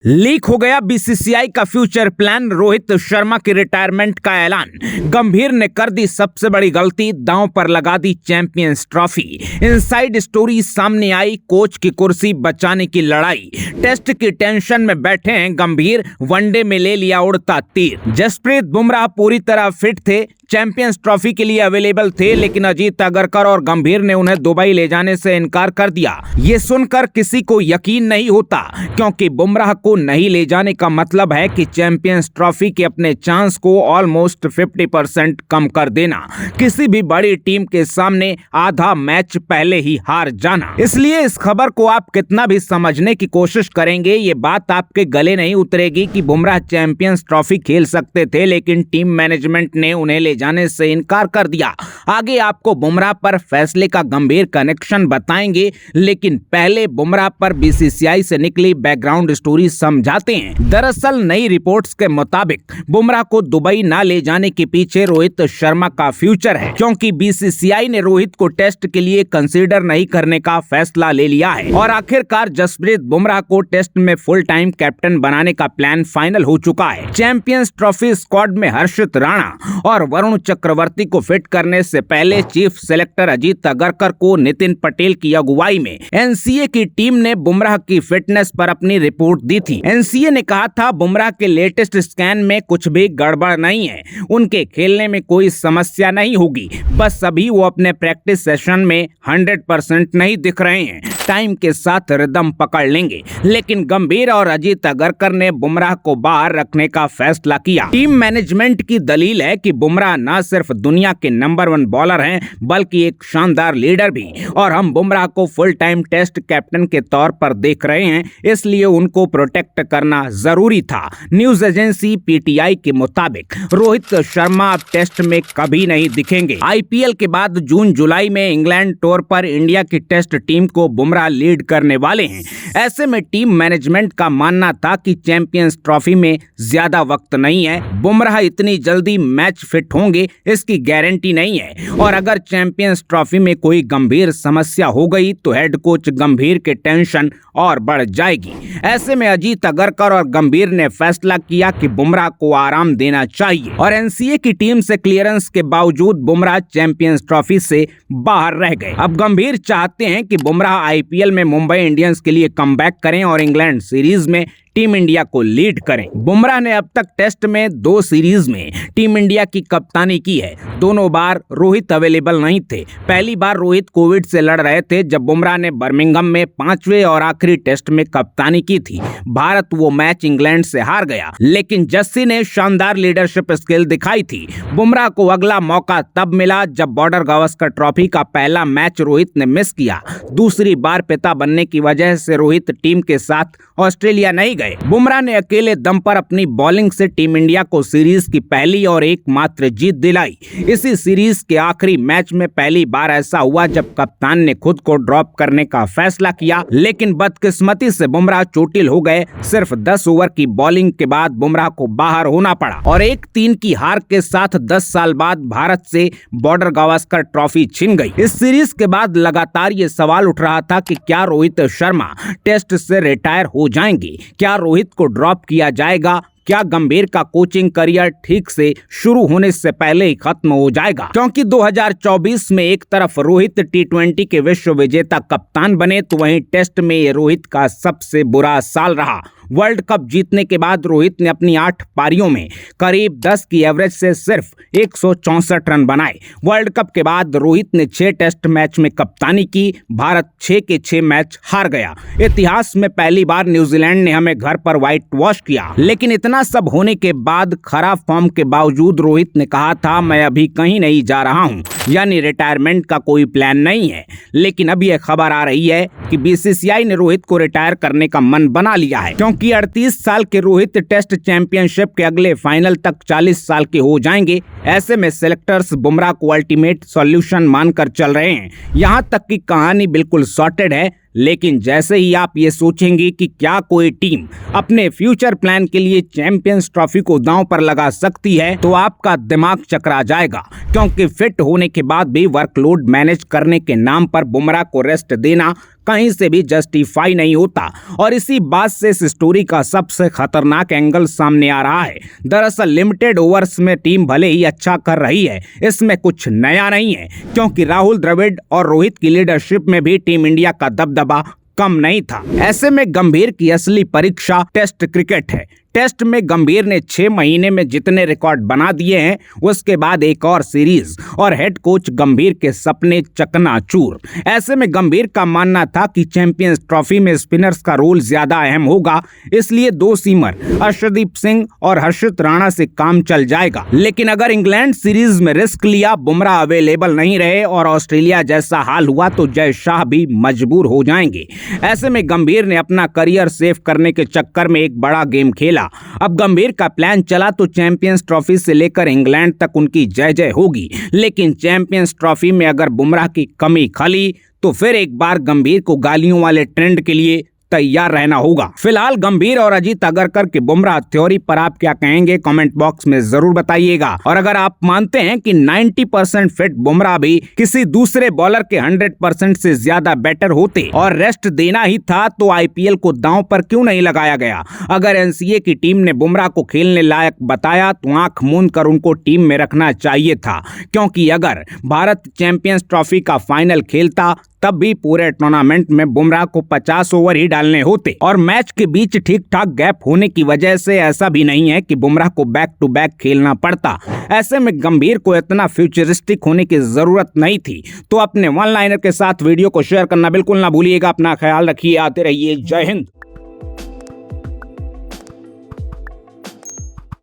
Leak हो गया BCCI का फ्यूचर प्लान। रोहित शर्मा की रिटायरमेंट का ऐलान। गंभीर ने कर दी सबसे बड़ी गलती, दांव पर लगा दी चैंपियंस ट्रॉफी। इनसाइड स्टोरी सामने आई, कोच की कुर्सी बचाने की लड़ाई। टेस्ट की टेंशन में बैठे हैं गंभीर, वनडे में ले लिया उड़ता तीर। जसप्रीत बुमराह पूरी तरह फिट थे, चैंपियंस ट्रॉफी के लिए अवेलेबल थे, लेकिन अजीत अगरकर और गंभीर ने उन्हें दुबई ले जाने से इनकार कर दिया। ये सुनकर किसी को यकीन नहीं होता, क्योंकि बुमराह को नहीं ले जाने का मतलब है कि चैंपियंस ट्रॉफी के अपने चांस को ऑलमोस्ट 50% कम कर देना, किसी भी बड़ी टीम के सामने आधा मैच पहले ही हार जाना। इसलिए इस खबर को आप कितना भी समझने की कोशिश करेंगे, ये बात आपके गले नहीं उतरेगी कि बुमराह चैंपियंस ट्रॉफी खेल सकते थे, लेकिन टीम मैनेजमेंट ने उन्हें ले जाने से इनकार कर दिया। आगे आपको बुमराह पर फैसले का गंभीर कनेक्शन बताएंगे, लेकिन पहले बुमराह पर बीसीसीआई से निकली बैकग्राउंड स्टोरी समझाते हैं। दरअसल नई रिपोर्ट्स के मुताबिक बुमराह को दुबई ना ले जाने के पीछे रोहित शर्मा का फ्यूचर है, क्योंकि बीसीसीआई ने रोहित को टेस्ट के लिए कंसीडर नहीं करने का फैसला ले लिया है और आखिरकार जसप्रीत बुमराह को टेस्ट में फुल टाइम कैप्टन बनाने का प्लान फाइनल हो चुका है। चैंपियंस ट्रॉफी स्क्वाड में हर्षित राणा और वरुण चक्रवर्ती को फिट करने से पहले चीफ सेलेक्टर अजीत अगरकर को नितिन पटेल की अगुवाई में एनसीए की टीम ने बुमराह की फिटनेस पर अपनी रिपोर्ट दी थी। एनसीए ने कहा था बुमराह के लेटेस्ट स्कैन में कुछ भी गड़बड़ नहीं है, उनके खेलने में कोई समस्या नहीं होगी, बस अभी वो अपने प्रैक्टिस सेशन में 100% नहीं दिख रहे हैं, टाइम के साथ रिदम पकड़ लेंगे। लेकिन गंभीर और अजीत अगरकर ने बुमराह को बाहर रखने का फैसला किया। टीम मैनेजमेंट की दलील है कि बुमराह न सिर्फ दुनिया के नंबर 1 बॉलर हैं, बल्कि एक शानदार लीडर भी, और हम बुमराह को फुल टाइम टेस्ट कैप्टन के तौर पर देख रहे हैं, इसलिए उनको प्रोटेक्ट करना जरूरी था। न्यूज एजेंसी पीटीआई के मुताबिक रोहित शर्मा अब टेस्ट में कभी नहीं दिखेंगे। आईपीएल के बाद जून जुलाई में इंग्लैंड टूर पर इंडिया की टेस्ट टीम को बुमराह लीड करने वाले हैं। ऐसे में टीम मैनेजमेंट का मानना था कि चैंपियंस ट्रॉफी में ज्यादा वक्त नहीं है, बुमराह इतनी जल्दी मैच फिट होंगे इसकी गारंटी नहीं है, और अगर चैंपियंस ट्रॉफी में कोई गंभीर समस्या हो गई तो हेड कोच गंभीर के टेंशन और बढ़ जाएगी। ऐसे में अजीत अगरकर और गंभीर ने फैसला किया कि बुमराह को आराम देना चाहिए, और एनसीए की टीम से क्लियरेंस के बावजूद बुमराह चैंपियंस ट्रॉफी से बाहर रह गए। अब गंभीर चाहते हैं कि बुमराह आईपीएल में मुंबई इंडियंस के लिए कमबैक करें और इंग्लैंड सीरीज में टीम इंडिया को लीड करें। बुमराह ने अब तक टेस्ट में 2 सीरीज में टीम इंडिया की कप्तानी की है, दोनों बार रोहित अवेलेबल नहीं थे। पहली बार रोहित कोविड से लड़ रहे थे जब बुमराह ने बर्मिंघम में 5वें और आखिरी टेस्ट में कप्तानी की थी। भारत वो मैच इंग्लैंड से हार गया, लेकिन जस्सी ने शानदार लीडरशिप स्किल दिखाई थी। बुमराह को अगला मौका तब मिला जब बॉर्डर गावस्कर ट्रॉफी का पहला मैच रोहित ने मिस किया। दूसरी बार पिता बनने की वजह से रोहित टीम के साथ ऑस्ट्रेलिया नहीं गए। बुमराह ने अकेले दम पर अपनी बॉलिंग से टीम इंडिया को सीरीज की पहली और एकमात्र जीत दिलाई। इसी सीरीज के आखिरी मैच में पहली बार ऐसा हुआ जब कप्तान ने खुद को ड्रॉप करने का फैसला किया, लेकिन बदकिस्मती से बुमराह चोटिल हो गए। सिर्फ 10 ओवर की बॉलिंग के बाद बुमराह को बाहर होना पड़ा और 1-3 की हार के साथ 10 साल बाद भारत से बॉर्डर गावस्कर ट्रॉफी छिन गई। इस सीरीज के बाद लगातार ये सवाल उठ रहा था कि क्या रोहित शर्मा टेस्ट से रिटायर हो जाएंगे, क्या रोहित को ड्रॉप किया जाएगा, क्या गंभीर का कोचिंग करियर ठीक से शुरू होने से पहले ही खत्म हो जाएगा। क्योंकि 2024 में एक तरफ रोहित T20 के विश्व विजेता कप्तान बने, तो वहीं टेस्ट में ये रोहित का सबसे बुरा साल रहा। वर्ल्ड कप जीतने के बाद रोहित ने अपनी 8 पारियों में करीब 10 की एवरेज से सिर्फ 164 रन बनाए। वर्ल्ड कप के बाद रोहित ने 6 टेस्ट मैच में कप्तानी की, भारत 6 के 6 मैच हार गया। इतिहास में पहली बार न्यूजीलैंड ने हमें घर पर व्हाइट वॉश किया। लेकिन इतना सब होने के बाद खराब फॉर्म के बावजूद रोहित ने कहा था, मैं अभी कहीं नहीं जा रहा हूं, यानी रिटायरमेंट का कोई प्लान नहीं है। लेकिन अब यह खबर आ रही है कि बीसीसीआई ने रोहित को रिटायर करने का मन बना लिया है, क्योंकि 38 साल के रोहित टेस्ट चैंपियनशिप के अगले फाइनल तक 40 साल के हो जाएंगे। ऐसे में सेलेक्टर्स बुमराह को अल्टीमेट सॉल्यूशन मानकर चल रहे हैं। यहाँ तक कि कहानी बिल्कुल सॉर्टेड है, लेकिन जैसे ही आप ये सोचेंगे कि क्या कोई टीम अपने फ्यूचर प्लान के लिए चैंपियंस ट्रॉफी को दांव पर लगा सकती है, तो आपका दिमाग चकरा जाएगा, क्योंकि फिट होने के बाद भी वर्कलोड मैनेज करने के नाम पर बुमराह को रेस्ट देना कहीं से भी जस्टिफाई नहीं होता। और इसी बात से इस स्टोरी का सबसे खतरनाक एंगल सामने आ रहा है। दरअसल लिमिटेड ओवर्स में टीम भले ही अच्छा कर रही है, इसमें कुछ नया नहीं है, क्योंकि राहुल द्रविड़ और रोहित की लीडरशिप में भी टीम इंडिया का दबदबा कम नहीं था। ऐसे में गंभीर की असली परीक्षा टेस्ट क्रिकेट है। टेस्ट में गंभीर ने 6 महीने में जितने रिकॉर्ड बना दिए हैं, उसके बाद एक और सीरीज और हेड कोच गंभीर के सपने चकनाचूर। ऐसे में गंभीर का मानना था कि चैंपियंस ट्रॉफी में स्पिनर्स का रोल ज्यादा अहम होगा, इसलिए 2 सीमर अर्शदीप सिंह और हर्षित राणा से काम चल जाएगा। लेकिन अगर इंग्लैंड सीरीज में रिस्क लिया, बुमराह अवेलेबल नहीं रहे और ऑस्ट्रेलिया जैसा हाल हुआ, तो जय शाह भी मजबूर हो जाएंगे। ऐसे में गंभीर ने अपना करियर सेव करने के चक्कर में एक बड़ा गेम खेला। अब गंभीर का प्लान चला तो चैंपियंस ट्रॉफी से लेकर इंग्लैंड तक उनकी जय जय होगी, लेकिन चैंपियंस ट्रॉफी में अगर बुमराह की कमी खली तो फिर एक बार गंभीर को गालियों वाले ट्रेंड के लिए तैयार रहना होगा। फिलहाल गंभीर और अजीत अगरकर के बुमराह थ्योरी पर आप क्या कहेंगे, कमेंट बॉक्स में जरूर बताइएगा। और अगर आप मानते हैं कि 90% फिट बुमराह भी किसी दूसरे बॉलर के 100% से ज्यादा बेटर होते और रेस्ट देना ही था, तो आईपीएल को दांव पर क्यों नहीं लगाया गया? अगर एनसीए की टीम ने बुमराह को खेलने लायक बताया तो आंख मूंद कर उनको टीम में रखना चाहिए था, क्योंकि अगर भारत चैंपियंस ट्रॉफी का फाइनल खेलता तब भी पूरे टूर्नामेंट में बुमराह को 50 ओवर ही डालने होते। और मैच के बीच ठीक ठाक गैप होने की वजह से ऐसा भी नहीं है कि बुमराह को बैक टू बैक खेलना पड़ता। ऐसे में गंभीर को इतना फ्यूचरिस्टिक होने की जरूरत नहीं थी। तो अपने वन लाइनर के साथ वीडियो को शेयर करना बिल्कुल ना भूलिएगा। अपना ख्याल रखिए, आते रहिए। जय हिंद।